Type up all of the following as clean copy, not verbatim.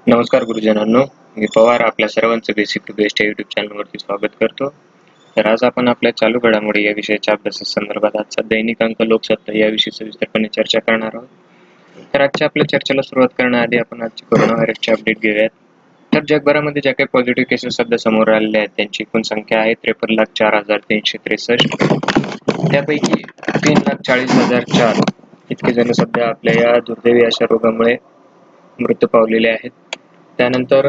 नमस्कार गुरुजनांनो, मी पवार आपल्या सर्वांचं बेसिक टू बेस्ट या यूट्यूब चॅनलवरती स्वागत करतो. तर आज आपण आपल्या चालू घडामोडी या विषयाच्या अभ्यासासंदर्भात आजचा दैनिक अंक लोकसत्ता याविषयी सविस्तरपणे चर्चा करणार आहोत. तर आजच्या आपल्या चर्चेला सुरुवात करण्याआधी आपण आजची कोरोना व्हायरसची अपडेट घेऊयात. तर जगभरामध्ये ज्या काही पॉझिटिव्ह केसेस सध्या समोर आलेल्या आहेत त्यांची एकूण संख्या आहे 53,04,363. त्यापैकी 3,40,004 इतके जण सध्या आपल्या या दुर्दैवी अशा रोगामुळे मृत्यू पावलेले आहेत. त्यानंतर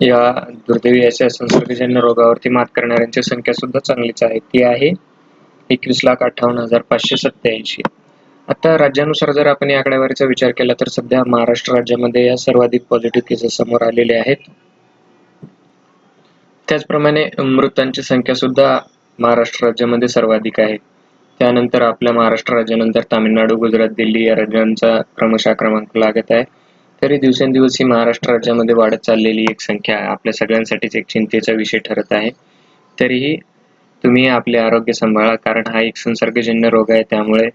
या दुर्दैवी अशा संसर्गजन्य रोगावरती मात करणाऱ्यांची संख्या सुद्धा चांगलीच आहे, ती आहे 21,58,587. आता राज्यानुसार जर आपण या आकडेवारीचा विचार केला तर सध्या महाराष्ट्र राज्यामध्ये या सर्वाधिक पॉझिटिव्ह केसेस समोर आलेले आहेत. त्याचप्रमाणे मृतांची संख्या सुद्धा महाराष्ट्र राज्यामध्ये सर्वाधिक आहे. त्यानंतर आपल्या महाराष्ट्र राज्यानंतर तामिळनाडू, गुजरात, दिल्ली या राज्यांचा क्रमशः क्रमांक लागत आहे. तरी दिवसेंदिवस ही महाराष्ट्र राज्यामध्ये वाढत चाललेली एक संख्या आपल्या सगळ्यांसाठीच एक चिंतेचा विषय ठरत आहे. तरीही तुम्ही आपले आरोग्य सांभाळा, कारण हा एक संसर्गजन्य रोग आहे. त्यामुळे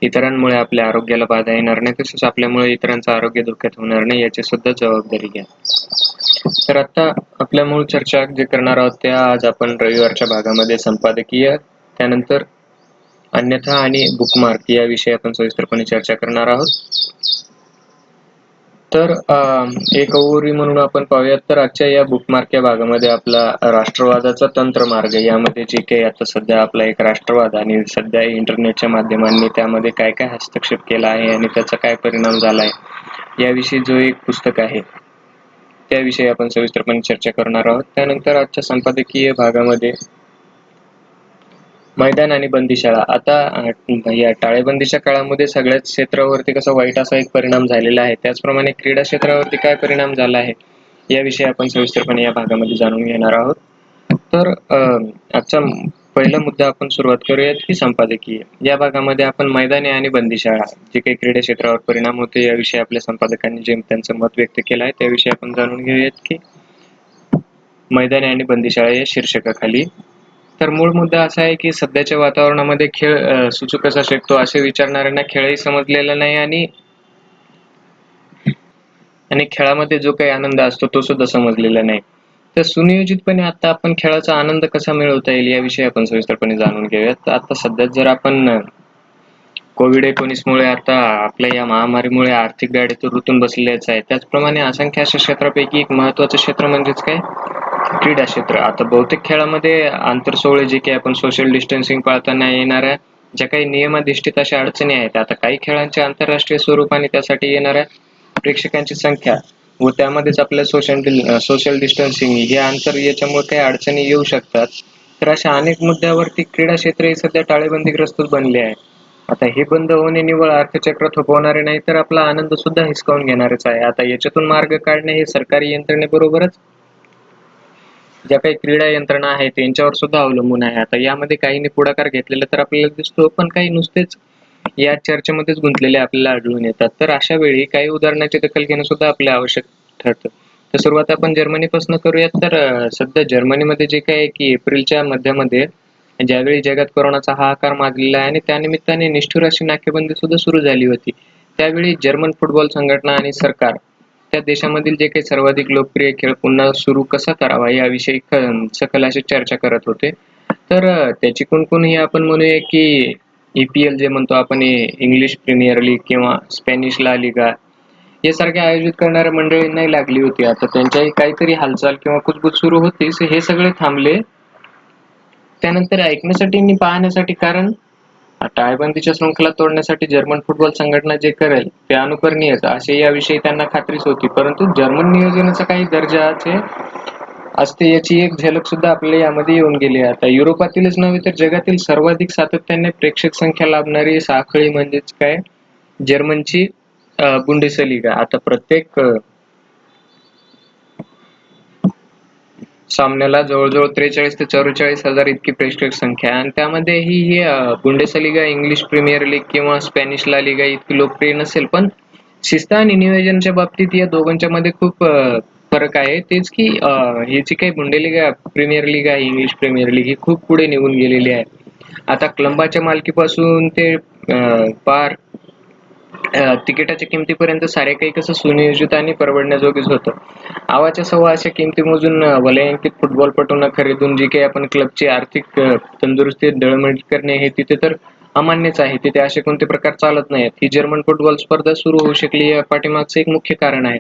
इतरांमुळे आपल्या आरोग्याला बाधा येणार नाही, तसेच आपल्यामुळे इतरांचं आरोग्य धोक्यात होणार नाही याची सुद्धा जबाबदारी घ्या. तर आता आपल्या मूळ चर्चा जे करणार आहोत त्या आज आपण रविवारच्या भागामध्ये संपादकीय, त्यानंतर अन्यथा आणि बुकमार्क याविषयी आपण सविस्तरपणे चर्चा करणार आहोत. तर एक ओव्हरव्ह्यू म्हणून आपण पाहूयात. तर आजच्या या बुकमार्क या भागामध्ये आपला राष्ट्रवादाचा तंत्रमार्ग यामध्ये जे काही आता सध्या आपला एक राष्ट्रवाद आणि सध्या इंटरनेटच्या माध्यमांनी त्यामध्ये काय काय हस्तक्षेप केला आहे आणि त्याचा काय परिणाम झाला आहे याविषयी जो एक पुस्तक आहे त्याविषयी आपण सविस्तरपणे चर्चा करणार आहोत. त्यानंतर आजच्या संपादकीय भागामध्ये मैदान आणि बंदीशाळा. आता या टाळेबंदीच्या काळामध्ये सगळ्याच क्षेत्रावरती कसा वाईट असा एक परिणाम झालेला आहे, त्याचप्रमाणे क्रीडा क्षेत्रावरती काय परिणाम झाला आहे याविषयी आपण सविस्तरपणे या भागामध्ये जाणून घेणार आहोत. तर आजचा पहिला मुद्दा आपण सुरुवात करूयात की संपादकीय या भागामध्ये आपण मैदानी आणि बंदीशाळा जे काही क्रीडा क्षेत्रावर परिणाम होते याविषयी आपल्या संपादकांनी जे त्यांचं मत व्यक्त केलं आहे त्याविषयी आपण जाणून घेऊयात की मैदानी आणि बंदीशाळा या शीर्षकाखाली. तर मूळ मुद्दा असा आहे की सध्याच्या वातावरणामध्ये खेळ सुचू कसा शकतो असे विचारणाऱ्यांना खेळही समजलेला नाही आणि खेळामध्ये जो काही आनंद असतो तो सुद्धा समजलेला नाही. तर सुनियोजितपणे आता आपण खेळाचा आनंद कसा मिळवता येईल याविषयी आपण सविस्तरपणे जाणून घेऊयात. आता सध्या जर आपण कोविड-19 मुळे आता आपल्या या महामारीमुळे आर्थिक गाडे तर रुतून बसलेलेच आहे, त्याचप्रमाणे असंख्य अशा क्षेत्रापैकी एक महत्त्वाचं क्षेत्र म्हणजेच काय, क्रीडा क्षेत्र. आता बहुतेक खेळामध्ये आंतरसोळे जे काही आपण सोशल डिस्टन्सिंग पाळताना येणाऱ्या ज्या काही नियमाधिष्ठित अशा अडचणी आहेत, आता काही खेळांचे आंतरराष्ट्रीय स्वरूप आणि त्यासाठी येणाऱ्या प्रेक्षकांची संख्या व त्यामध्येच आपल्या सोशल डिस्टन्सिंग हे अंतर याच्यामुळे काही अडचणी येऊ शकतात. तर अशा अनेक मुद्द्यावरती क्रीडा क्षेत्र हे सध्या टाळेबंदीग्रस्त बनले आहे. आता हे बंद होणे निव्वळ अर्थचक्र थोपवणारे नाही तर आपला आनंद सुद्धा हिसकावून घेणारच आहे. आता याच्यातून मार्ग काढणे हे सरकारी यंत्रणेबरोबरच ज्या काही क्रीडा यंत्रणा आहेत त्यांच्यावर सुद्धा अवलंबून आहे. आता यामध्ये काहींनी पुढाकार घेतलेला तर आपल्याला दिसतो, पण काही नुसतेच या चर्चेमध्येच गुंतलेले आपल्याला आढळून येतात. तर अशा वेळी काही उदाहरणाची दखल घेणं सुद्धा आपल्या आवश्यक ठरतं. तर सुरुवात आपण जर्मनीपासून करूयात. तर सध्या जर्मनीमध्ये जे काय की एप्रिलच्या मध्यामध्ये ज्यावेळी जगात कोरोनाचा हाहाकार माजलेला आहे आणि त्यानिमित्ताने निष्ठुर अशी नाकेबंदी सुद्धा सुरू झाली होती, त्यावेळी जर्मन फुटबॉल संघटना आणि सरकार त्या देशामधील जे काही सर्वाधिक लोकप्रिय खेळ पुन्हा सुरू कसा करावा याविषयी सखोल अशी चर्चा करत होते. तर त्याची कुणकुण आपण म्हणूया की EPL जे म्हणतो आपण, इंग्लिश प्रीमियर लीग किंवा स्पॅनिश ला लिगा यासारख्या आयोजित करणाऱ्या मंडळींनाही लागली होती. आता त्यांच्याही काहीतरी हालचाल किंवा कुजबूज सुरू होतीच, हे सगळे थांबले त्यानंतर ऐकण्यासाठी आणि पाहण्यासाठी, कारण टाळेबंदीच्या शृंखला तोडण्यासाठी जर्मन फुटबॉल संघटना जे करेल ते अनुकरणीयच असे याविषयी त्यांना खात्रीच होती. परंतु जर्मन नियोजनाचा काही दर्जाचे असते याची एक झलक सुद्धा आपल्याला यामध्ये येऊन गेली. आता युरोपातीलच नव्हे तर जगातील सर्वाधिक सातत्याने प्रेक्षक संख्या लाभणारी साखळी म्हणजेच काय, जर्मनची बुंडेसलीगा. आता प्रत्येक सामन्याला जवळजवळ 43 ते 44,000 इतकी प्रेक्षक संख्या आणि त्यामध्ये ही बुंडेसलीगा, इंग्लिश प्रीमियर लीग किंवा स्पॅनिश ला लिगा इतकी लोकप्रिय नसेल, पण शिस्त आणि नियोजनाच्या बाबतीत या दोघांच्या मध्ये खूप फरक आहे. तेच की ही जी काही बुंडेलिगा प्रीमियर लीग आहे, इंग्लिश प्रीमियर लीग ही खूप पुढे निघून गेलेली आहे. आता क्लबाच्या मालकीपासून ते पार तिकिटाच्या किमतीपर्यंत सारे काही कसं सुनियोजित आणि परवडण्याजोगेच होतं. आवाच्या सव्वा अशा किमती मोजून वलयांकित फुटबॉलपटूंना खरेदून जी काही आपण क्लबची आर्थिक तंदुरुस्ती डळमळीत करणे हे तिथे तर अमान्यच आहे. तिथे असे कोणते प्रकार चालत नाहीत. ही जर्मन फुटबॉल स्पर्धा सुरू होऊ शकली या पाठीमागचं एक मुख्य कारण आहे.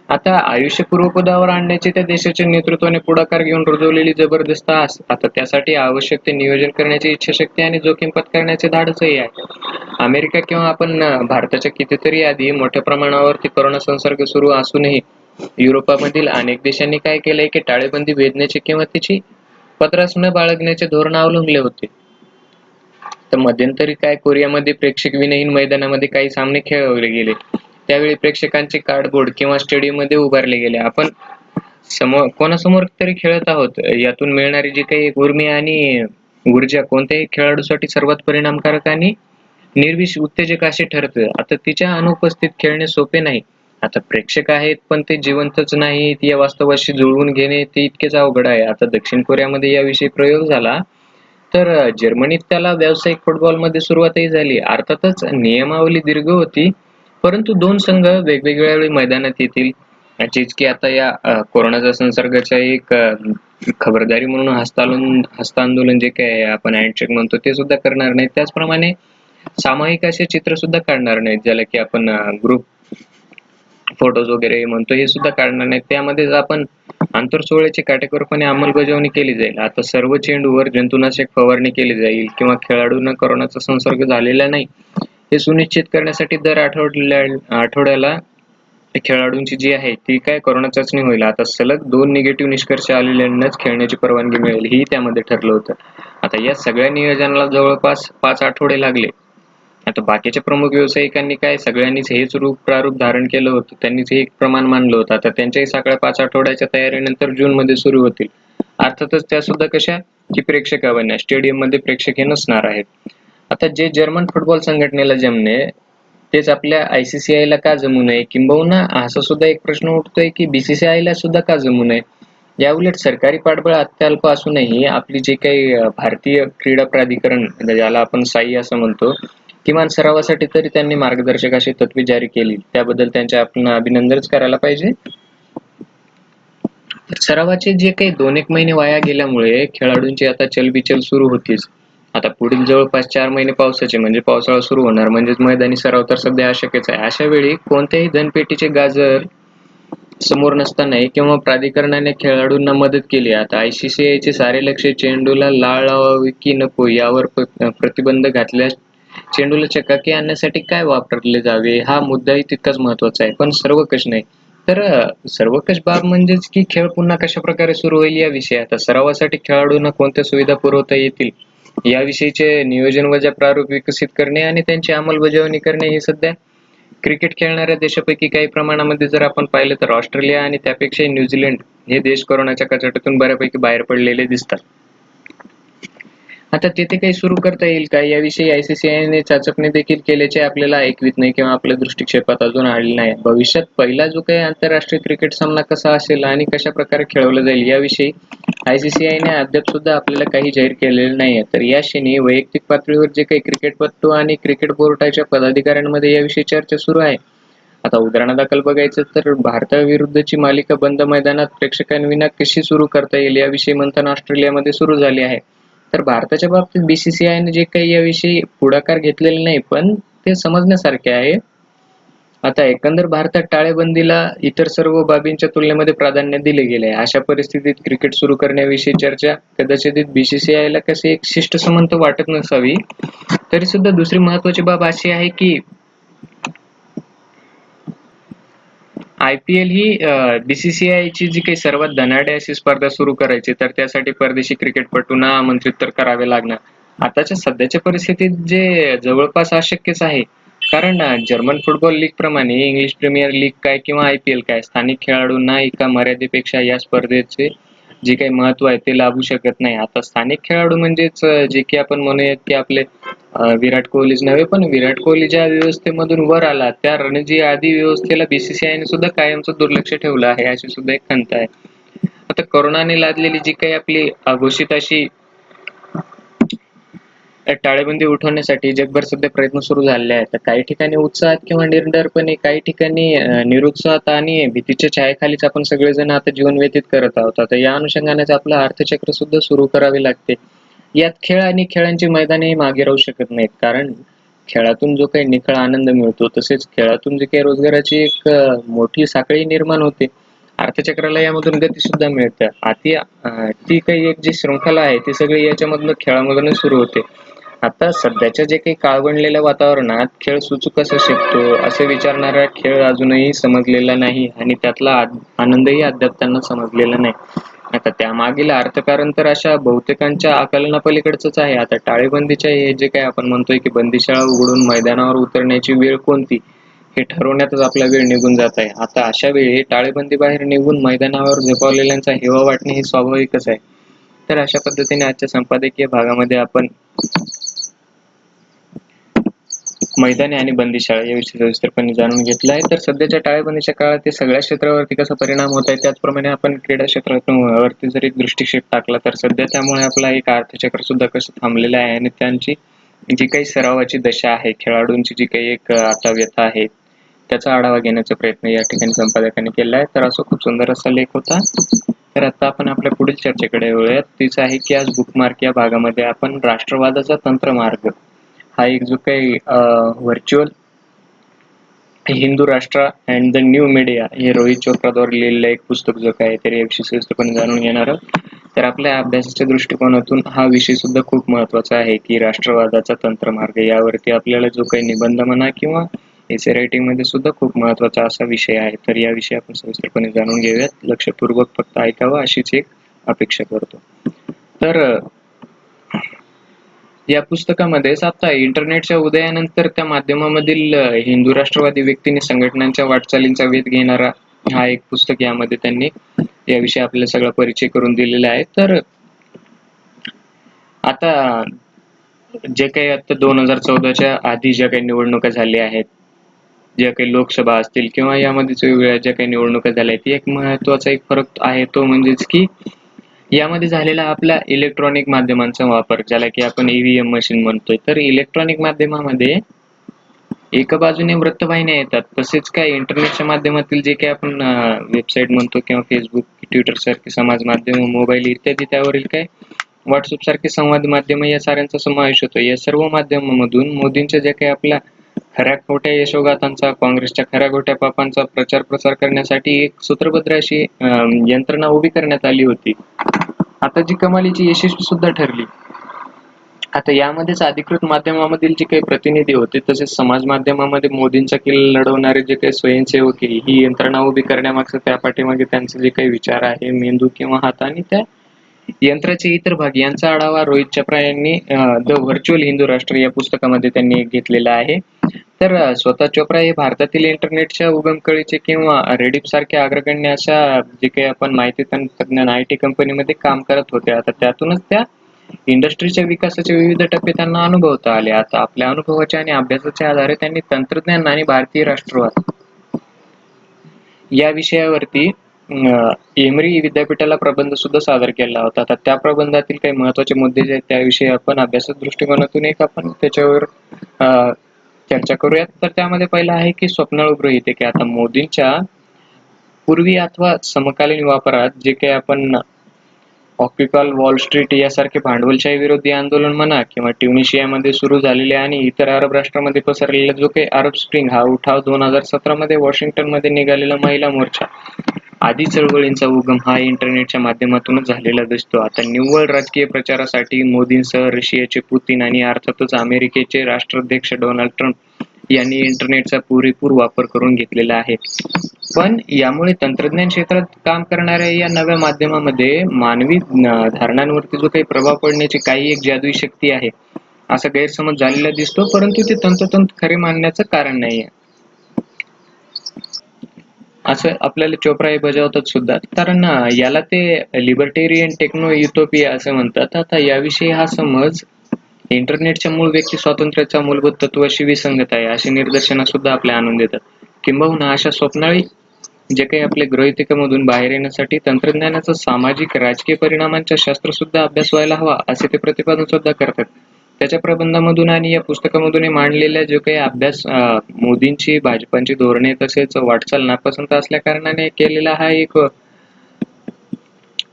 आता आयुष्य पूर्वपदावर आणण्याची त्या देशाच्या नेतृत्वाने पुढाकार घेऊन रुजवलेली जबरदस्त आस. आता त्यासाठी आवश्यक ते नियोजन करण्याची इच्छाशक्ती आणि जोखीम पत्करण्याचे धाडसही आहे. अमेरिका किंवा आपण भारताच्या कितीतरी आधी मोठ्या प्रमाणावरती कोरोना संसर्ग सुरू असूनही युरोपामधील अनेक देशांनी काय केलंय की टाळेबंदी भेदण्याचे किंवा तिची पत्रास न बाळगण्याचे धोरण अवलंबले होते. तर मध्यंतरी काय कोरियामध्ये प्रेक्षक विनहीन मैदानामध्ये काही सामने खेळवले गेले. त्यावेळी प्रेक्षकांचे कार्डबोर्ड किंवा स्टेडियममध्ये उभारले गेले. आपण कोणासमोर तरी खेळत आहोत. यातून मिळणारी जी काही उर्मी आणि ऊर्जा कोणत्याही खेळाडूसाठी सर्वात परिणामकारक आणि निर्विष उत्तेजक असे ठरते. आता तिच्या अनुपस्थित खेळणे सोपे नाही. आता प्रेक्षक आहेत पण ते जिवंतच नाहीत या वास्तवाशी जुळवून घेणे ते इतकेच अवघड आहे. आता दक्षिण कोरियामध्ये याविषयी प्रयोग झाला तर जर्मनीत त्याला व्यावसायिक फुटबॉलमध्ये सुरुवातही झाली. अर्थातच नियमावली दीर्घ होती, परंतु दोन संघ वेगवेगळ्या वेळी मैदानात येतील. याचीच की आता या कोरोनाचा संसर्गाच्या एक खबरदारी म्हणून हस्तांदोलन जे काही आपण हँडशेक म्हणतो ते सुद्धा करणार नाही. त्याचप्रमाणे सामायिक असे चित्र सुद्धा काढणार नाहीत, ज्याला की आपण ग्रुप फोटोज वगैरे म्हणतो हे सुद्धा काढणार नाहीत. त्यामध्ये आपण आंतरसोहळ्याची काटेकोरपणे अंमलबजावणी केली जाईल. आता सर्व चेंडूवर जंतुनाशक फवारणी केली जाईल किंवा खेळाडूंना कोरोनाचा संसर्ग झालेला नाही हे सुनिश्चित करण्यासाठी दर आठवड्याला खेळाडूंची जी आहे ती काय कोरोना चाचणी होईल. आता सलग 2 निगेटिव्ह निष्कर्ष आलेल्यांनाच खेळण्याची परवानगी मिळेल ही त्यामध्ये ठरलं होतं. आता या सगळ्या नियोजनाला जवळपास 5 आठवडे लागले. आता बाकीच्या प्रमुख व्यावसायिकांनी काय सगळ्यांनीच हेच प्रारूप धारण केलं होतं. त्यांनीच हे एक प्रमाण मानलं होतं. आता त्यांच्याही सगळ्या 5 आठवड्याच्या तयारीनंतर जूनमध्ये सुरू होतील. अर्थातच त्या सुद्धा कशा की प्रेक्षकांना स्टेडियममध्ये प्रेक्षक हे नसणार आहेत. आता जे जर्मन फुटबॉल संघटनेला जमणे तेच आपल्या ICCI ला का जमू नये, किंबहुना असा सुद्धा एक प्रश्न उठतोय की BCCI ला सुद्धा का जमू नये. याउलट सरकारी पाठबळ अत्यल्प असूनही आपली जे काही भारतीय क्रीडा प्राधिकरण ज्याला आपण साई असं म्हणतो, किमान सरावासाठी तरी त्यांनी मार्गदर्शक अशी तत्वे जारी केली. त्याबद्दल त्यांचे आपण अभिनंदनच करायला पाहिजे. सरावाचे जे काही 2-1 महिने वाया गेल्यामुळे खेळाडूंची आता चलबिचल सुरू होतीच. आता पुढील जवळपास 4 महिने पावसाचे म्हणजे पावसाळा सुरू होणार म्हणजेच मैदानी सराव तर सध्या अशक्यच आहे. अशा वेळी कोणत्याही धनपेटीचे गाजर समोर नसतानाही किंवा प्राधिकरणाने खेळाडूंना मदत केली. आता ICCI चे सारे लक्ष चेंडूला लाळ लावावी की नको यावर प्रतिबंध घातल्यास चेंडूला चकाकी आणण्यासाठी काय वापरले जावे हा मुद्दाही तितकाच महत्त्वाचा आहे. पण सर्वंकष नाही तर सर्वंकष बाब म्हणजेच की खेळ पुन्हा कशा प्रकारे सुरू होईल याविषयी. आता सरावासाठी खेळाडूंना कोणत्या सुविधा पुरवता येतील याविषयीचे नियोजन वजा प्रारूप विकसित करणे आणि त्यांची अंमलबजावणी करणे हे सध्या क्रिकेट खेळणाऱ्या देशापैकी काही प्रमाणामध्ये जर आपण पाहिलं तर ऑस्ट्रेलिया आणि त्यापेक्षा न्यूझीलंड हे देश कोरोनाच्या कचाट्यातून बऱ्यापैकी बाहेर पडलेले दिसतात. आता तेथे काही सुरू करता येईल का याविषयी ICCI ने चाचपणी देखील केल्याचे आपल्याला ऐकवीत नाही किंवा आपल्या दृष्टिक्षेपात अजून आले नाही. भविष्यात पहिला जो काही आंतरराष्ट्रीय क्रिकेट सामना कसा असेल आणि कशा प्रकारे खेळवला जाईल याविषयी ICCI ने अद्याप सुद्धा आपल्याला काही जाहीर केलेले नाहीये. तर या क्षणी वैयक्तिक पातळीवर जे काही क्रिकेटपटू आणि क्रिकेट बोर्डाच्या पदाधिकाऱ्यांमध्ये याविषयी चर्चा सुरू आहे. आता उदाहरणादाखल बघायचं तर भारताविरुद्धची मालिका बंद मैदानात प्रेक्षकांविना कशी सुरू करता येईल याविषयी मंथन ऑस्ट्रेलियामध्ये सुरू झाले आहे. तर भारताच्या बाबतीत BCCI ने जे काही याविषयी पुढाकार घेतलेला नाही, पण ते समजण्यासारखे आहे. आता एकंदर भारतात टाळेबंदीला इतर सर्व बाबींच्या तुलनेमध्ये प्राधान्य दिले गेले आहे. अशा परिस्थितीत क्रिकेट सुरू करण्याविषयी चर्चा कदाचित BCCI ला कशी एक शिष्टसंमत वाटत नसावी. तरी सुद्धा दुसरी महत्त्वाची बाब अशी आहे की IPL ही BCCI ची जी काही सर्वात धनाढ्य अशी स्पर्धा सुरू करायची तर त्यासाठी परदेशी क्रिकेटपटूंना आमंत्रित तर करावे लागणार. आताच्या सध्याच्या परिस्थितीत जे जवळपास अशक्यच आहे. कारण जर्मन फुटबॉल लीग प्रमाणे इंग्लिश प्रीमियर लीग काय किंवा IPL काय स्थानिक खेळाडूंना एका मर्यादेपेक्षा या स्पर्धेचे जे काही महत्त्व आहे ते लाभू शकत नाही. आता स्थानिक खेळाडू म्हणजेच जे की आपण म्हणूयात की आपले विराट कोहलीच नव्हे, पण विराट कोहली ज्या व्यवस्थेमधून वर आला त्या रणजी आदी व्यवस्थेला BCCI ने सुद्धा कायमचं दुर्लक्ष ठेवलं आहे अशी सुद्धा एक खंत आहे. आता कोरोनाने लादलेली जी काही आपली अघोषित अशी टाळेबंदी उठवण्यासाठी जगभर सध्या प्रयत्न सुरू झालेले आहेत. तर काही ठिकाणी उत्साहात किंवा निर्धारपणे, काही ठिकाणी निरुत्साहात आणि भीतीच्या छायेखालीच आपण सगळेजण आता जीवन व्यतीत करत आहोत. आता या अनुषंगानेच आपलं अर्थचक्र सुद्धा सुरू करावे लागते. यात खेळ आणि खेळांची मैदानही मागे राहू शकत नाहीत. कारण खेळातून जो काही निखळ आनंद मिळतो, तसेच खेळातून जे काही रोजगाराची एक मोठी साखळी निर्माण होते. अर्थचक्राला यामधून गती सुद्धा मिळते. ती काही एक जी शृंखला आहे, ती सगळी याच्यामधनं खेळामधूनच सुरू होते. आता सध्याच्या जे काही काळबंडलेल्या वातावरणात खेळ सुचू कसा शकतो, असे विचारणारा खेळ अजूनही समजलेला नाही आणि त्यातला आनंदही अद्याप त्यांना समजलेला नाही. आता त्यामागील अर्थकारण तर अशा बहुतेकांच्या आकलनापलीकडचंच आहे. आता टाळेबंदीच्या हे जे काही आपण म्हणतोय की बंदीशाळा उघडून मैदानावर उतरण्याची वेळ कोणती, हे ठरवण्यातच आपला वेळ निघून जात आहे. आता अशा वेळी टाळेबंदी बाहेर निघून मैदानावर झेपावलेल्यांचा हेवा वाटणे हे स्वाभाविकच आहे. तर अशा पद्धतीने आजच्या संपादकीय भागामध्ये आपण मैदानी आणि बंदीशाळा याविषयी सविस्तरपणे जाणून घेतलं आहे. तर सध्याच्या टाळेबंदीच्या काळात ते सगळ्या क्षेत्रावरती कसा परिणाम होत आहे, त्याचप्रमाणे आपण क्रीडा क्षेत्रावरती जर एक दृष्टिक्षेप टाकला, तर सध्या त्यामुळे आपला एक अर्थचक्र सुद्धा कसं थांबलेलं आहे आणि त्यांची जी काही सरावाची दशा आहे, खेळाडूंची जी काही एक आता व्यथा आहे, त्याचा आढावा घेण्याचा प्रयत्न या ठिकाणी संपादकांनी केला आहे. तर असं खूप सुंदर असा लेख होता. तर आता आपण आपल्या पुढील चर्चेकडे वळूयात. तीच आहे की आज बुकमार्क या भागामध्ये आपण राष्ट्रवादाचा तंत्रमार्ग हा एक जो काही व्हर्च्युअल हिंदू राष्ट्र अँड द न्यू मीडिया हे रोहित चोप्राद्वारे लिहिलेलं एक पुस्तक जो काय तर याविषयी सविस्तरपणे जाणून घेणार आहोत. तर आपल्या अभ्यासाच्या दृष्टिकोनातून हा विषय सुद्धा खूप महत्त्वाचा आहे की राष्ट्रवादाचा तंत्रमार्ग यावरती आपल्याला जो काही निबंध म्हणा किंवा एसे रायटिंग मध्ये सुद्धा खूप महत्त्वाचा असा विषय आहे. तर याविषयी आपण सविस्तरपणे जाणून घेऊयात. लक्षपूर्वक फक्त ऐकावं अशीच एक अपेक्षा करतो. तर या पुस्तकामध्येच आता इंटरनेटच्या उदयानंतर त्या माध्यमामधील हिंदू राष्ट्रवादी व्यक्तींनी संघटनांच्या वाटचालींचा वेध घेणारा हा एक पुस्तक यामध्ये त्यांनी याविषयी आपल्याला सगळा परिचय करून दिलेला आहे. तर आता जे काही आता 2014च्या आधी ज्या काही निवडणुका झाल्या आहेत, ज्या काही लोकसभा असतील किंवा यामध्येच वेगवेगळ्या ज्या काही निवडणुका झाल्या आहेत, एक महत्त्वाचा एक फरक आहे तो म्हणजेच की यामध्ये झालेला आपला इलेक्ट्रॉनिक माध्यमांचा वापर, ज्याला की आपण ईव्हीएम मशीन म्हणतोय. तर इलेक्ट्रॉनिक माध्यमामध्ये एका बाजूने वृत्तवाहिन्या येतात, तसेच काय इंटरनेटच्या माध्यमातील जे काही आपण वेबसाईट म्हणतो किंवा फेसबुक, ट्विटर सारखे समाज माध्यम, मोबाईल इत्यादी त्यावरील काय व्हॉट्सअप सारखे संवाद माध्यम या साऱ्यांचा समावेश होतो. या सर्व माध्यमांमधून मोदींच्या ज्या काही आपल्या खऱ्या खोट्या यशोगाथांचा, काँग्रेसच्या खऱ्या खोट्या पापांचा प्रचार प्रसार करण्यासाठी एक सूत्रबद्ध अशी यंत्रणा उभी करण्यात आली होती. आता जी कमालीची यशस्वी सुद्धा ठरली. आता यामध्येच अधिकृत माध्यमामधील जे काही प्रतिनिधी होते, तसेच समाज माध्यमामध्ये मोदींचा किल्ला लढवणारे जे काही स्वयंसेवक ही यंत्रणा उभी करण्यामागचं त्या पाठीमागे त्यांचे जे काही विचार आहे, मेंदू किंवा हात आणि त्या यंत्राचे इतर भाग यांचा आढावा रोहित चोप्रा यांनी द व्हर्च्युअल हिंदू राष्ट्र या पुस्तकामध्ये त्यांनी घेतलेला आहे. तर स्वतः चोप्रा हे भारतातील इंटरनेटच्या उगमकळीचे किंवा रेडिफ सारख्या अग्रगण्य अशा जे काही आपण माहिती तंत्रज्ञान IT कंपनीमध्ये काम करत होते. आता त्यातूनच त्या इंडस्ट्रीच्या विकासाचे विविध टप्पे त्यांना अनुभवता आले. आता आपल्या अनुभवाच्या आणि अभ्यासाच्या आधारे त्यांनी तंत्रज्ञान आणि भारतीय राष्ट्रवाद या विषयावरती एमरी विद्यापीठाला प्रबंध सुद्धा सादर केला होता. आता त्या प्रबंधातील काही महत्त्वाचे मुद्दे जे आहेत त्याविषयी आपण अभ्यासाच्या दृष्टिकोनातून एक आपण त्याच्यावर चर्चा करूयात. तर त्यामध्ये पहिला आहे की स्वप्नाळू गृहीत की आता मोदींच्या पूर्वी अथवा समकालीन वापरात जे काही आपण ऑक्युपाय वॉल स्ट्रीट यासारखे भांडवलशाही विरोधी आंदोलन म्हणा किंवा ट्युनिशियामध्ये सुरू झालेले आणि इतर अरब राष्ट्रांमध्ये पसरलेला जो काही अरब स्प्रिंग हा उठाव 2017 मध्ये वॉशिंग्टन मध्ये निघालेला महिला मोर्चा आदी चळवळींचा उगम हा इंटरनेटच्या माध्यमातूनच झालेला दिसतो. आता निव्वळ राजकीय प्रचारासाठी मोदींसह रशियाचे पुतीन आणि अर्थातच अमेरिकेचे राष्ट्राध्यक्ष डोनाल्ड ट्रम्प यांनी इंटरनेटचा पुरेपूर वापर करून घेतलेला आहे. पण यामुळे तंत्रज्ञान क्षेत्रात काम करणाऱ्या या नव्या माध्यमामध्ये मानवी धारणांवरती जो काही प्रभाव पडण्याची काही एक जादुई शक्ती आहे असा गैरसमज झालेला दिसतो, परंतु ते तंतोतंत खरे मानण्याचं कारण नाहीये असं आपल्याला चोप्रा हे बजावतात सुद्धा. कारण याला ते लिबर्टेरियन टेक्नो युटोपिया असं म्हणतात. आता याविषयी हा समज इंटरनेटच्या मूळ व्यक्ती स्वातंत्र्याच्या मूलभूत तत्वाशी विसंगत आहे अशी निदर्शनं सुद्धा आपल्या आणून देतात. किंबहुना अशा स्वप्नाळी जे काही आपल्या गृहीतकामधून बाहेर येण्यासाठी तंत्रज्ञानाचा सामाजिक राजकीय परिणामांचा शास्त्र सुद्धा अभ्यास व्हायला हवा असे ते प्रतिपादन सुद्धा करतात. त्याच्या प्रबंधामधून आणि या पुस्तकामधून मांडलेल्या जो काही अभ्यास मोदींची भाजपांची धोरणे तसेच वाटचाल नापसंत असल्या कारणाने केलेला हा एक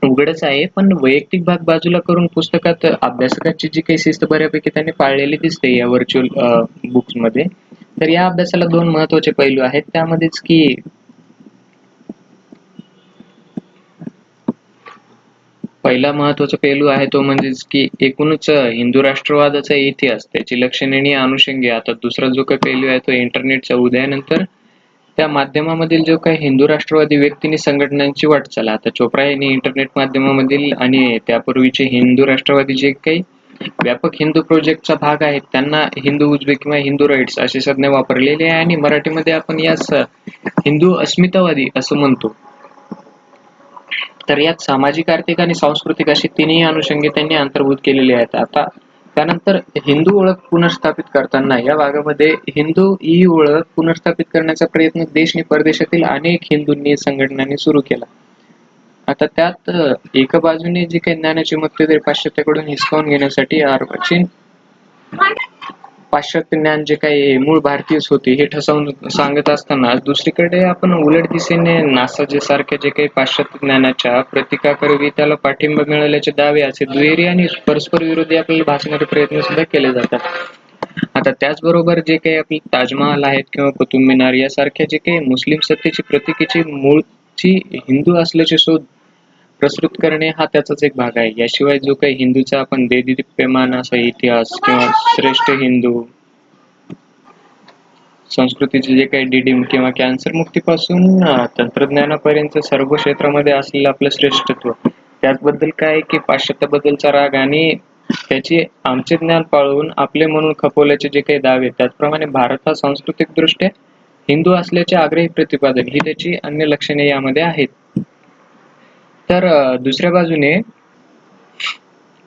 उघडच आहे. पण वैयक्तिक भाग बाजूला करून पुस्तकात अभ्यासकाची जी काही शिस्त बऱ्यापैकी त्यांनी पाळलेली दिसते या व्हर्च्युअल बुक्स मध्ये. तर या अभ्यासाला दोन महत्वाचे पैलू आहेत त्यामध्येच की पहिला महत्वाचा पैलू आहे तो म्हणजेच की एकूणच हिंदू राष्ट्रवादाचा इतिहास, त्याची लक्षणे आणि अनुषंगे. आता दुसरा जो काही पैलू आहे तो इंटरनेटच्या उदयानंतर त्या माध्यमामधील जो काही हिंदू राष्ट्रवादी व्यक्तींनी संघटनांची वाटचाल. आता चोप्रा यांनी इंटरनेट माध्यमामधील आणि त्यापूर्वीचे हिंदू राष्ट्रवादी जे काही व्यापक हिंदू प्रोजेक्टचा भाग आहेत त्यांना हिंदू उजवे किंवा हिंदू राईट्स अशी संज्ञा वापरलेली आहे आणि मराठीमध्ये आपण यास हिंदू अस्मितावादी असं म्हणतो. तर यात सामाजिक, आर्थिक आणि सांस्कृतिक अशी तिन्ही अनुषंगे त्यांनी अंतर्भूत केलेली आहेत. आता त्यानंतर हिंदू ओळख पुनर्स्थापित करताना या भागामध्ये हिंदू ही ओळख पुनर्स्थापित करण्याचा प्रयत्न देश आणि परदेशातील अनेक हिंदूंनी संघटनांनी सुरू केला. आता त्यात एका बाजूने जी काही ज्ञानाची मक्तेदारी पाश्चात्याकडून हिसकावून घेण्यासाठी अर्वाचीन पाश्चात्य ज्ञान जे काही मूळ भारतीयच होते हे ठसवून सांगत असताना दुसरीकडे आपण उलट दिशेने नासाजे सारख्या जे काही पाश्चात्य ज्ञानाच्या प्रतिकाकरवी त्याला पाठिंबा मिळाल्याचे दावे असे दुहेरी आणि परस्पर विरोधी आपल्याला भासणारे प्रयत्न सुद्धा केले जातात. आता त्याचबरोबर जे काही आपले ताजमहाल आहेत किंवा कुतुब मिनार यासारख्या जे काही मुस्लिम सत्तेची प्रतीकेची मूळची हिंदू असल्याचे शोध प्रस्तुत करणे हा त्याचाच एक भाग आहे. याशिवाय जो काही हिंदूचा आपण देदीप्यमान असा इतिहास किंवा श्रेष्ठ हिंदू संस्कृतीचे जे काही डिडीम किंवा कॅन्सर मुक्तीपासून तंत्रज्ञानापर्यंत सर्व क्षेत्रामध्ये असलेलं आपलं श्रेष्ठत्व, त्याचबद्दल काय की पाश्चात्याबद्दलचा राग आणि त्याची आमचे ज्ञान पाळून आपले म्हणून खपवल्याचे जे काही दावे, त्याचप्रमाणे भारत हा सांस्कृतिक दृष्ट्या हिंदू असल्याचे आग्रही प्रतिपादन ही त्याची अन्य लक्षणे यामध्ये आहेत. तर दुसऱ्या बाजूने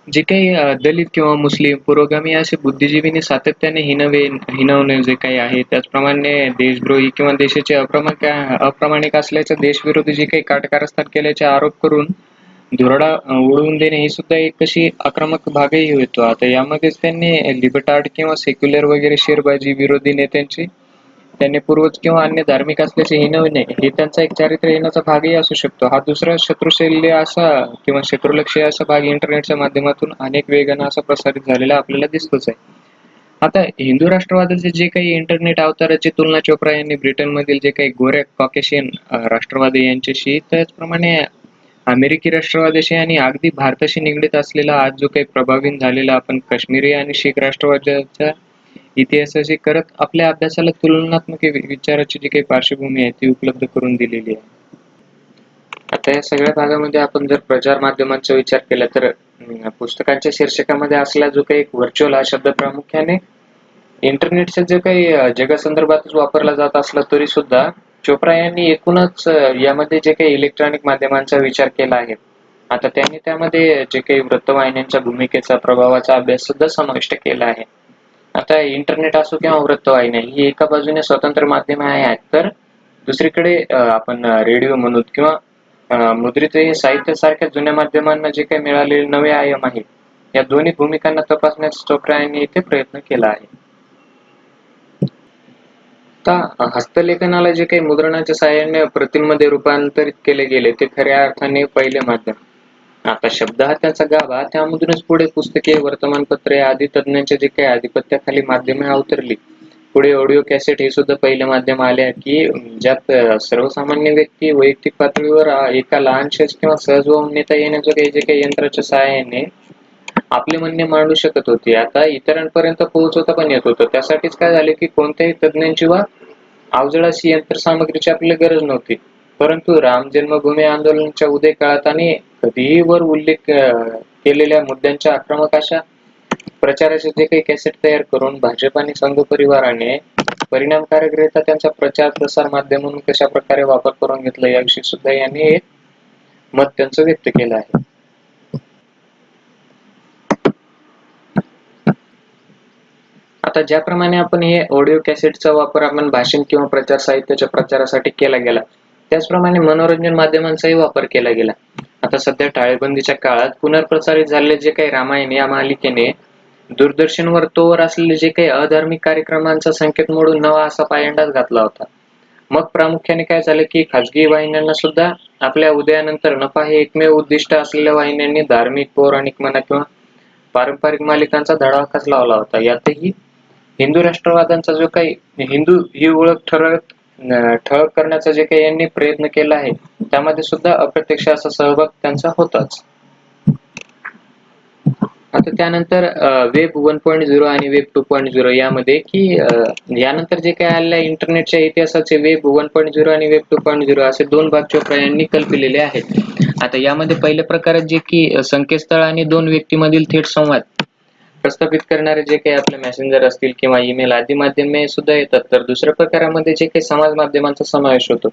जे काही दलित किंवा मुस्लिम पुरोगामी असे बुद्धिजीवींनी सातत्याने हिनवणे जे काही आहे, त्याचप्रमाणे देशद्रोही किंवा देशाचे अप्रामाणिक असल्याच्या देशविरोधी जे काही कारस्थान केल्याचे आरोप करून धुरळा उडवून देणे ही सुद्धा एक कशी आक्रमक भागही होतो. आता यामध्येच त्यांनी लिबर्टार्ड किंवा सेक्युलर वगैरे शेरबाजी विरोधी नेत्यांची त्यांनी पूर्वज किंवा अन्य धार्मिक असल्याचे हिनवणे हे त्यांचा एक चारित्र्य येण्याचा भागही असू शकतो. हा दुसरा शत्रुशैल्य असा किंवा शत्रुलक्षी असा भाग इंटरनेटच्या माध्यमातून अनेक वेगाने असा प्रसारित झालेला आपल्याला दिसतोच आहे. आता हिंदू राष्ट्रवादाचे जे काही इंटरनेट अवताराची तुलना चोप्रा यांनी ब्रिटनमधील जे काही गोऱ्या कॉकेशियन राष्ट्रवादी यांच्याशी, त्याचप्रमाणे अमेरिकी राष्ट्रवादाशी आणि अगदी भारताशी निगडीत असलेला आज जो काही प्रभावित झालेला आपण काश्मीरी आणि शीख राष्ट्रवादाच्या इतिहासाशी करत आपल्या अभ्यासाला तुलनात्मक विचाराची जी काही पार्श्वभूमी आहे ती उपलब्ध करून दिलेली आहे. आता या सगळ्या भागामध्ये आपण जर प्रचार माध्यमांचा विचार केला तर पुस्तकांच्या शीर्षकामध्ये असलेला जो काही व्हर्च्युअल हा शब्द प्रामुख्याने इंटरनेटच्या जे काही जगासंदर्भातच वापरला जात असला तरी सुद्धा चोप्रा यांनी एकूणच यामध्ये जे काही इलेक्ट्रॉनिक माध्यमांचा विचार केला आहे. आता त्यांनी त्यामध्ये जे काही वृत्तवाहिन्यांच्या भूमिकेचा प्रभावाचा अभ्यास सुद्धा समाविष्ट केला आहे. आता इंटरनेट असो किंवा वृत्तवाहिन्या ही एका बाजूने स्वतंत्र माध्यमे आहेत, तर दुसरीकडे आपण रेडिओ म्हणून किंवा मुद्रित साहित्य सारख्या जुन्या माध्यमांना जे काही मिळालेले नवे आयाम आहे, या दोन्ही भूमिकांना तपासण्याचा चोप्रा यांनी इथे प्रयत्न केला आहे. आता हस्तलेखनाला जे काही मुद्रणाच्या साहाय्याने प्रतींमध्ये रूपांतरित केले गेले ते खऱ्या अर्थाने पहिले माध्यम. आता शब्द हा त्याचा गाभा, त्यामधूनच पुढे पुस्तके, वर्तमानपत्रे आदी तज्ञांच्या जे काही आधिपत्याखाली माध्यमे अवतरली. पुढे ऑडिओ कॅसेट हे सुद्धा पहिले माध्यम आले की ज्यात सर्वसामान्य व्यक्ती वैयक्तिक पातळीवर एका लहानशा किंवा सहज वाहून नेता येण्याच्या काही जे काही यंत्राच्या सहाय्याने आपले म्हणणे मांडू शकत होते. आता इतरांपर्यंत पोहोचवता पण येत होतं. त्यासाठीच काय झाले की कोणत्याही तज्ञांची वा अवजड अशी यंत्रसामग्रीची आपल्याला गरज नव्हती. परंतु राम जन्मभूमी आंदोलनाच्या उदय काळात आणि कधीही वर उल्लेख केलेल्या मुद्द्यांच्या आक्रमक अशा प्रचाराचे जे काही कॅसेट तयार करून भाजप आणि संघ परिवाराने परिणामकारकरित्या त्यांचा प्रचार प्रसार माध्यम म्हणून कशा प्रकारे वापर करून घेतला याविषयी सुद्धा यांनी एक मत त्यांचं व्यक्त केलं आहे. आता ज्याप्रमाणे आपण हे ऑडिओ कॅसेटचा वापर आपण भाषण किंवा प्रचार साहित्याच्या प्रचारासाठी केला गेला, त्याचप्रमाणे मनोरंजन माध्यमांचाही वापर केला गेला. आता सध्या टाळेबंदीच्या काळात पुनर्प्रसारित झालेले जे काही रामायण या मालिकेने दूरदर्शनवर तोवर असलेले जे काही अधार्मिक कार्यक्रमांचा संकेत मोडून नवा असा पायंडाच घातला होता. मग प्रामुख्याने काय झालं की खाजगी वाहिन्यांना सुद्धा आपल्या उदयानंतर नफा हे एकमेव उद्दिष्ट असलेल्या वाहिन्यांनी धार्मिक, पौराणिक म्हणा किंवा पारंपरिक मालिकांचा धडाकाच लावला होता. यातही हिंदू राष्ट्रवादाचा जो काही हिंदू ही ओळख ठळक करण्याचा जे काही यांनी प्रयत्न केला आहे, त्यामध्ये सुद्धा अप्रत्यक्ष असा सहभाग त्यांचा होताच. आता त्यानंतर वेब 1.0 आणि वेब 2.0 यामध्ये की यानंतर जे काही आलेलं आहे इंटरनेटच्या इतिहासाचे वेब 1.0 आणि वेब 2.0 असे दोन भाग चोप्रा यांनी कल्पिलेले आहेत. आता यामध्ये पहिल्या प्रकारात जे की संकेतस्थळ आणि दोन व्यक्तीमधील थेट संवाद प्रस्थापित करणारे जे काही आपले मेसेंजर असतील किंवा ईमेल आदी माध्यमे सुद्धा येतात. तर दुसऱ्या प्रकारामध्ये जे काही समाज माध्यमांचा समावेश होतो.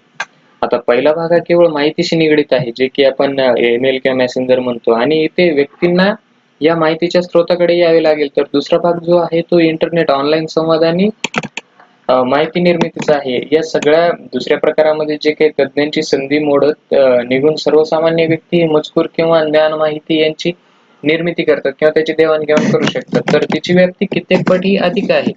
आता पहिला भाग हा केवळ माहितीशी निगडीत आहे, जे की आपण ईमेल किंवा मेसेंजर म्हणतो आणि इथे व्यक्तींना या माहितीच्या स्रोताकडे यावे लागेल. तर दुसरा भाग जो आहे तो इंटरनेट, ऑनलाईन संवाद आणि माहिती निर्मितीचा आहे. या सगळ्या दुसऱ्या प्रकारामध्ये जे काही तज्ञांची संधी मोडत निघून सर्वसामान्य व्यक्ती मजकूर किंवा ज्ञान माहिती यांची निर्मिती करतात किंवा त्याची देवाणघेवाण करू शकतात. तर तिची व्याप्ती कित्येक पट ही अधिक आहे.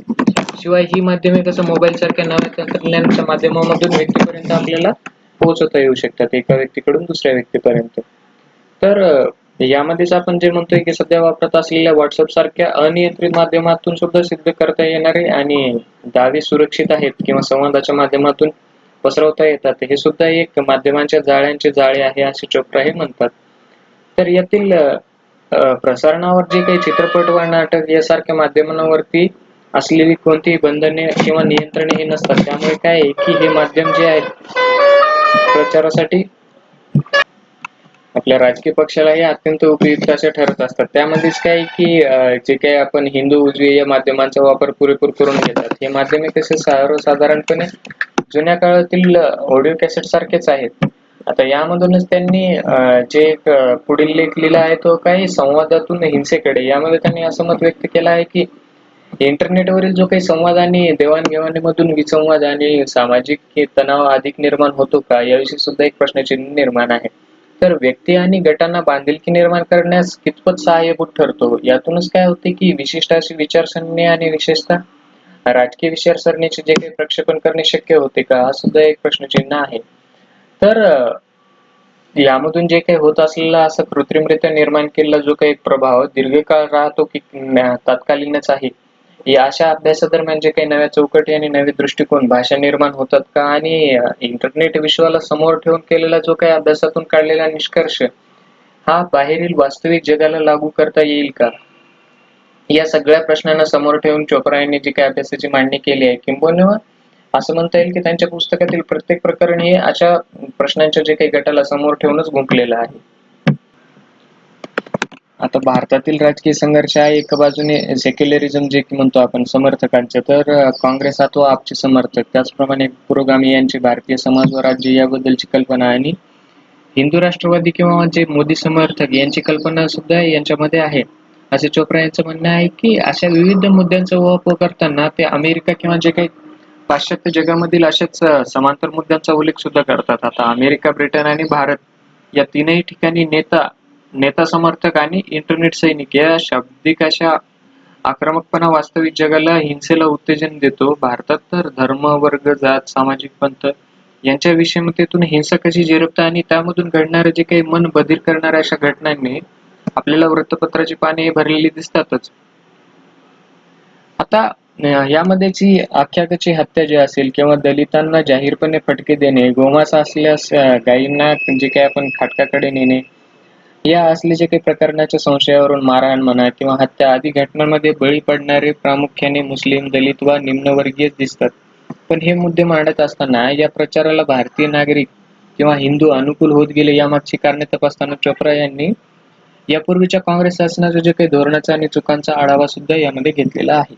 शिवाय ही माध्यमे कसं मोबाईल सारख्या नव्या तंत्रज्ञानाच्या माध्यमामधून व्यक्तीपर्यंत आपल्याला पोहोचवता येऊ शकतात, एका व्यक्तीकडून दुसऱ्या व्यक्तीपर्यंत. तर यामध्येच आपण जे म्हणतोय की सध्या वापरत असलेल्या WhatsApp सारख्या अनियंत्रित माध्यमातून सुद्धा सिद्ध करता येणारे आणि दावे सुरक्षित आहेत किंवा संवादाच्या माध्यमातून पसरवता येतात, हे सुद्धा एक माध्यमांच्या जाळ्यांचे जाळे आहे असे चोप्रा हे म्हणतात. तर यातील प्रसारणावर जे काही चित्रपट व नाटक यासारख्या माध्यमांवरती असलेली कोणतीही बंधने किंवा नियंत्रणे हे नसतात. त्यामुळे काय आहे की हे माध्यम जे आहे प्रचारासाठी आपल्या राजकीय पक्षालाही अत्यंत उपयुक्त असे ठरत असतात. त्यामध्येच काय की जे काही आपण हिंदू उजवी या माध्यमांचा वापर पुरेपूर करून घेतात. हे माध्यमे कसे सर्वसाधारणपणे जुन्या काळातील ऑडिओ कॅसेट सारखेच आहेत. आता यामधूनच त्यांनी जे एक पुढील लेख लिहिला आहे तो काही संवादातून हिंसेकडे. यामध्ये त्यांनी असं मत व्यक्त केलं आहे की इंटरनेटवरील जो काही संवाद आणि देवाणघेवाणीमधून विसंवाद आणि सामाजिक तणाव अधिक निर्माण होतो का, याविषयी सुद्धा एक प्रश्नचिन्ह निर्माण आहे. तर व्यक्ती आणि गटांना बांधिलकी निर्माण करण्यास कितपत सहाय्यभूत ठरतो, यातूनच काय होते की विशिष्ट अशी विचारसरणी आणि विशेषतः राजकीय विचारसरणीचे जे काही प्रक्षेपण करणे शक्य होते का, हा सुद्धा एक प्रश्नचिन्ह आहे. तर यामधून जे काही होत असलेला असा कृत्रिमरित्या निर्माण केलेला जो काही प्रभाव दीर्घकाळ राहतो की तात्कालीनच आहे, या अशा अभ्यासादरम्यान जे काही नव्या चौकटी आणि नवे दृष्टिकोन भाषा निर्माण होतात का, आणि इंटरनेट विश्वाला समोर ठेवून केलेला जो काही अभ्यासातून काढलेला निष्कर्ष हा बाहेरील वास्तविक जगाला लागू करता येईल का, या सगळ्या प्रश्नांना समोर ठेवून चोप्रा यांनी जी काही अभ्यासाची मांडणी केली आहे. किंबहुना असं म्हणता येईल की त्यांच्या पुस्तकातील प्रत्येक प्रकरण हे अशा प्रश्नांच्या जे काही गटाला समोर ठेवूनच गुंफलेलं आहे. आता भारतातील राजकीय संघर्ष आहे एका बाजूने सेक्युलरिझम जे की म्हणतो आपण समर्थकांचे, तर काँग्रेस अथवा आपचे समर्थक, त्याचप्रमाणे पुरोगामी यांची भारतीय समाज व राज्य याबद्दलची कल्पना, आणि हिंदू राष्ट्रवादी किंवा जे मोदी समर्थक यांची कल्पना सुद्धा यांच्यामध्ये आहे. असे चोप्रा यांचं म्हणणं आहे की अशा विविध मुद्द्यांचा उहापोह करताना ते अमेरिका किंवा जे काही पाश्चात्य जगामधील अशाच समांतर मुद्द्यांचा उल्लेख सुद्धा करतात. आता अमेरिका, ब्रिटन आणि भारत या तीनही ठिकाणी नेता समर्थक आणि इंटरनेट सैनिक या शाब्दिक अशा आक्रमकपणा वास्तविक जगाला हिंसेला उत्तेजन देतो. भारतात तर धर्म, वर्ग, जात, सामाजिक पंथ यांच्या विषमतेतून हिंसा कशी जिरवता आणि त्यामधून घडणारे जे काही मन बधीर करणाऱ्या अशा घटनांनी आपल्याला वृत्तपत्राची पाने भरलेली दिसतातच. आता यामध्ये जी आख्याकाची हत्या जी असेल किंवा दलितांना जाहीरपणे फटके देणे, गोमांस असल्यास गायींना जे काही आपण खाटकाकडे नेणे, या असले जे काही प्रकरणाच्या संशयावरून मारहाण म्हणा किंवा हत्या आदी घटनांमध्ये बळी पडणारे प्रामुख्याने मुस्लिम, दलित व निम्नवर्गीय दिसतात. पण हे मुद्दे मांडत असताना या प्रचाराला भारतीय नागरिक किंवा हिंदू अनुकूल होत गेले यामागची कारणे तपासताना चोप्रा यांनी यापूर्वीच्या काँग्रेस शासनाच्या जे काही धोरणाचा आणि चुकांचा आढावा सुद्धा यामध्ये घेतलेला आहे.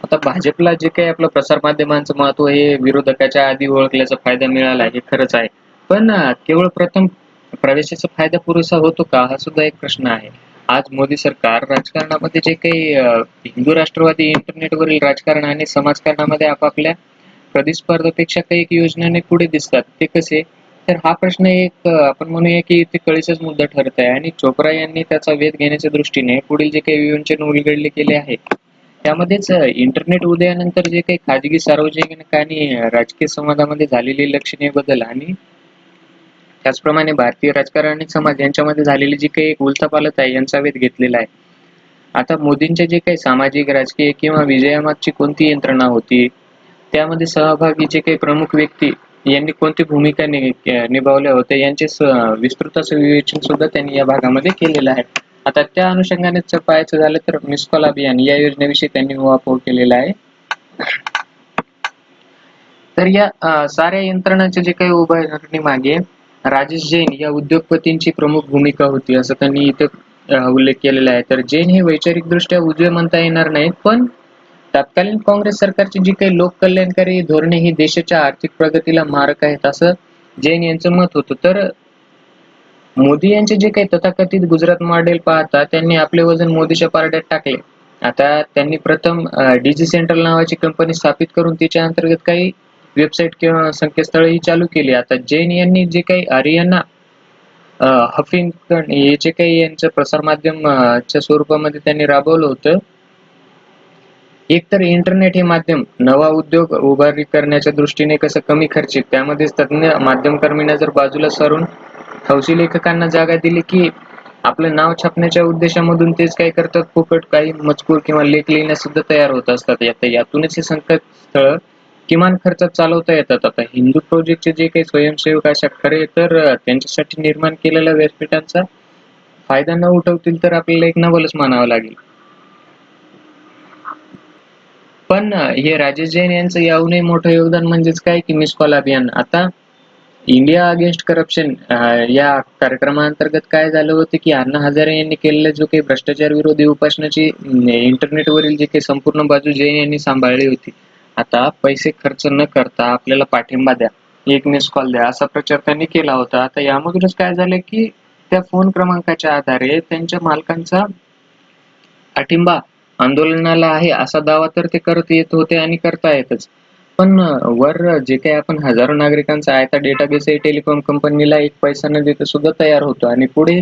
आता भाजपला जे काही आपलं प्रसार माध्यमांचं महत्व हे विरोधकाच्या आधी ओळखल्याचा फायदा मिळाला हे खरंच आहे. पण केवळ प्रथम प्रवेशाचा फायदा पुरेसा होतो का, हा सुद्धा एक प्रश्न आहे. आज मोदी सरकार राजकारणामध्ये जे काही हिंदू राष्ट्रवादी इंटरनेटवरील राजकारण आणि समाजकारणामध्ये आपापल्या प्रतिस्पर्धापेक्षा काही योजनाने पुढे दिसतात. ते कसे? तर हा प्रश्न एक आपण म्हणूया की इथे कळीचाच मुद्दा ठरत आहे आणि चोप्रा यांनी त्याचा वेध घेण्याच्या दृष्टीने पुढील जे काही विवेचन उलगडले केले आहे त्यामध्येच इंटरनेट उदयानंतर जे काही खाजगी सार्वजनिक आणि राजकीय संवादामध्ये झालेले लक्षणीय बदल आणि त्याचप्रमाणे भारतीय राजकारण आणि समाज यांच्यामध्ये झालेली जी काही एक उलथापालथ आहे यांचा वेध घेतलेला आहे. आता मोदींचे जे काही सामाजिक राजकीय किंवा विजयामागची कोणती यंत्रणा होती त्यामध्ये सहभागी जे काही प्रमुख व्यक्ती यांनी कोणती भूमिका निभावल्या होत्या यांचे विस्तृत असं विवेचन सुद्धा त्यांनी या भागामध्ये केलेलं आहे. आता त्या अनुषंगाने जर पाहायचं झालं तर मिस कॉल अभियान या योजनेविषयी त्यांनी उहापोह केलेला आहे. तर या साऱ्या यंत्रणांचे जे काही उभारणी मागे राजेश जैन या उद्योगपतींची प्रमुख भूमिका होती असं त्यांनी इथे उल्लेख केलेला आहे. तर जैन हे वैचारिकदृष्ट्या उजवे म्हणता येणार नाहीत पण तत्कालीन काँग्रेस सरकारची जी काही लोककल्याणकारी धोरणे ही देशाच्या आर्थिक प्रगतीला मारक आहेत असं जैन यांचं मत होतं. तर मोदी यांचे जे काही तथाकथित गुजरात मॉडेल पाहता त्यांनी आपले वजन मोदीच्या पारड्यात टाकले. आता त्यांनी प्रथम डीजी सेंट्रल नावाची कंपनी स्थापित करून तिच्या अंतर्गत काही वेबसाईट किंवा संकेतस्थळही चालू केली. आता जैन यांनी जे काही हरियाणा हफिंग्टन हे जे काही यांचं प्रसारमाध्यमच्या स्वरूपामध्ये त्यांनी राबवलं होतं. एकतर इंटरनेट हे माध्यम नवा उद्योग उभारी करण्याच्या दृष्टीने कसं कमी खर्चिक त्यामध्येच तज्ञ माध्यमकर्मींना जर बाजूला सारून हौशी लेखकांना जागा दिली की आपलं नाव छापण्याच्या उद्देशामधून तेच काय करतात फुकट काही मजकूर किंवा लेख लिहिण्यास सुद्धा तयार होत असतात. यातूनच हे संकेतस्थळ किमान खर्चात चालवता येतात. आता हिंदू प्रोजेक्टचे जे काही स्वयंसेवक अशा खरे तर त्यांच्यासाठी निर्माण केलेल्या व्यासपीठांचा फायदा न उठवतील तर आपल्याला एक नवलच मानावं लागेल. पण हे राजेश जैन यांचं याहूनही मोठं योगदान म्हणजेच काय की मिस कॉल अभियान. आता इंडिया अगेन्स्ट करप्शन या कार्यक्रमाअंतर्गत काय झालं होतं की अण्णा हजारे यांनी केलेल्या जो काही भ्रष्टाचार विरोधी उपासनाची इंटरनेटवरील जी काही संपूर्ण बाजू जैन यांनी सांभाळली होती. आता पैसे खर्च न करता आपल्याला पाठिंबा द्या, एक मिस कॉल द्या असा प्रचार त्यांनी केला होता. आता यामधूनच काय झालं की त्या फोन क्रमांकाच्या आधारे त्यांच्या मालकांचा पाठिंबा आंदोलनाला आहे असा दावा तर ते करत येत होते आणि करता येतच. पण वर जे काही आपण हजारो नागरिकांचा आयता डेटाबेस आहे टेलिकॉम कंपनीला एक पैसा न देता सुद्धा तयार होतो आणि पुढे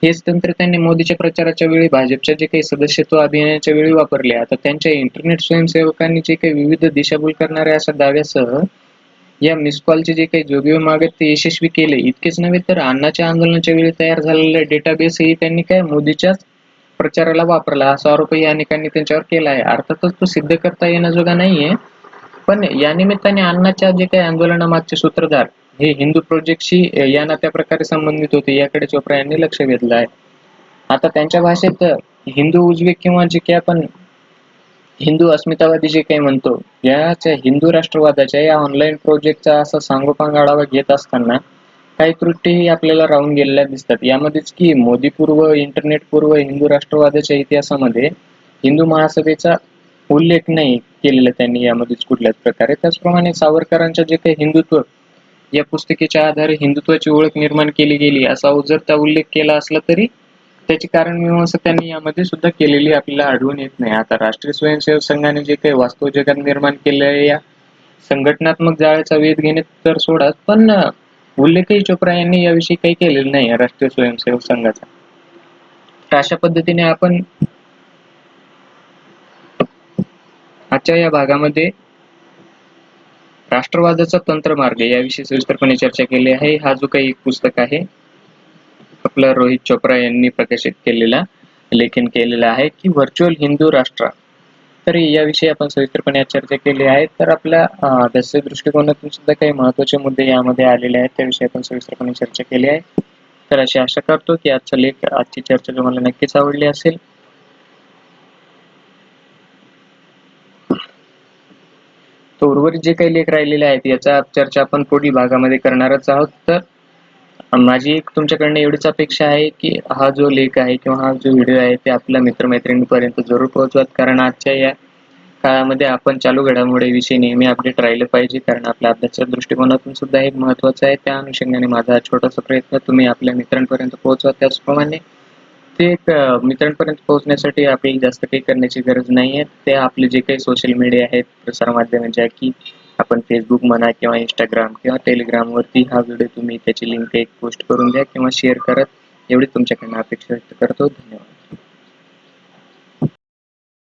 हेच तंत्र त्यांनी मोदीच्या प्रचाराच्या वेळी भाजपच्या जे काही सदस्यत्व अभियानाच्या वेळी वापरले. आता त्यांच्या इंटरनेट स्वयंसेवकांनी जे काही विविध दिशाभूल करणाऱ्या अशा दाव्यासह या मिस कॉलचे जे काही जोगवे मागत ते यशस्वी केले. इतकेच नव्हे तर अण्णाच्या आंदोलनाच्या वेळी तयार झालेला डेटाबेसही त्यांनी काय मोदीच्याच प्रचाराला वापरला असा आरोपही अनेकांनी त्यांच्यावर केला आहे. अर्थातच तो सिद्ध करता येण्याजोगा नाहीये पण या निमित्ताने अण्णाच्या जे काही आंदोलनामागचे सूत्रधार हे हिंदू प्रोजेक्टशी या नात्या प्रकारे संबंधित होते याकडे चोप्रा यांनी लक्ष वेधलं आहे. आता त्यांच्या भाषेत हिंदू उजवे किंवा जे काही आपण हिंदू अस्मितावादी जे काही म्हणतो याच्या हिंदू राष्ट्रवादाच्या या ऑनलाईन प्रोजेक्टचा असा सांगोपांग आढावा घेत असताना काही त्रुटीही आपल्याला राहून गेलेल्या दिसतात. यामध्येच की मोदी पूर्व इंटरनेट पूर्व हिंदू राष्ट्रवादाच्या इतिहासामध्ये हिंदू महासभेचा उल्लेख नाही केलेला त्यांनी यामध्येच कुठल्याच प्रकारे. त्याचप्रमाणे सावरकरांच्या जे काही हिंदुत्व या पुस्तिकेच्या आधारे हिंदुत्वाची ओळख निर्माण केली गेली असा जर उल्लेख केला असला तरी त्याची कारणमीमांसा त्यांनी यामध्ये सुद्धा केलेली आपल्याला आढळून येत नाही. आता राष्ट्रीय स्वयंसेवक संघाने जे काही वास्तव जगात निर्माण केलेल्या या संघटनात्मक जाळ्याचा वेध घेणे तर सोडाच पण उल्लेखही चोप्रा यांनी याविषयी काही केलेलं नाही राष्ट्रीय स्वयंसेवक संघाचा. तर अशा पद्धतीने आपण आजच्या या भागामध्ये राष्ट्रवादाचा तंत्रमार्ग याविषयी सविस्तरपणे चर्चा केली आहे. हा जो काही पुस्तक आहे आपला रोहित चोप्रा यांनी प्रकाशित केलेला लेखन केलेलं आहे की व्हर्च्युअल हिंदू राष्ट्र. तर याविषयी आपण सविस्तरपणे चर्चा केली आहे. तर आपल्या अभ्यासाच्या दृष्टिकोनातून सुद्धा काही महत्त्वाचे मुद्दे यामध्ये आलेले आहेत त्याविषयी आपण सविस्तरपणे चर्चा केली आहे. तर अशी आशा करतो की आजची चर्चा तुम्हाला नक्कीच आवडली असेल. तर उर्वरित जे काही लेख राहिलेले आहेत याचा चर्चा आपण पुढील भागामध्ये करणारच आहोत. तर माझी एक तुमच्याकडनं एवढीच अपेक्षा आहे की हा जो लेख आहे किंवा हा जो व्हिडिओ आहे ते आपल्या मित्रमैत्रिणींपर्यंत जरूर पोहोचवत. कारण आजच्या या काळामध्ये आपण चालू घडामोडीविषयी नेहमी अपडेट राहिलं पाहिजे कारण आपल्या अभ्यासाच्या दृष्टिकोनातून सुद्धा एक महत्त्वाचं आहे. त्या अनुषंगाने माझा हा छोटासा प्रयत्न तुम्ही आपल्या मित्रांपर्यंत पोहोचवा. त्याचप्रमाणे ते एक मित्रांपर्यंत पोहोचण्यासाठी आपल्याला जास्त काही करण्याची गरज नाही आहे. ते आपले जे काही सोशल मीडिया आहेत प्रसारमाध्यम ज्या की आपण फेसबुक म्हणा किंवा इंस्टाग्राम किंवा टेलिग्राम वरती हा व्हिडिओ तुम्ही त्याची लिंक एक पोस्ट करून द्या किंवा शेअर करत एवढी तुमच्याकडनं अपेक्षा व्यक्त करतो. धन्यवाद.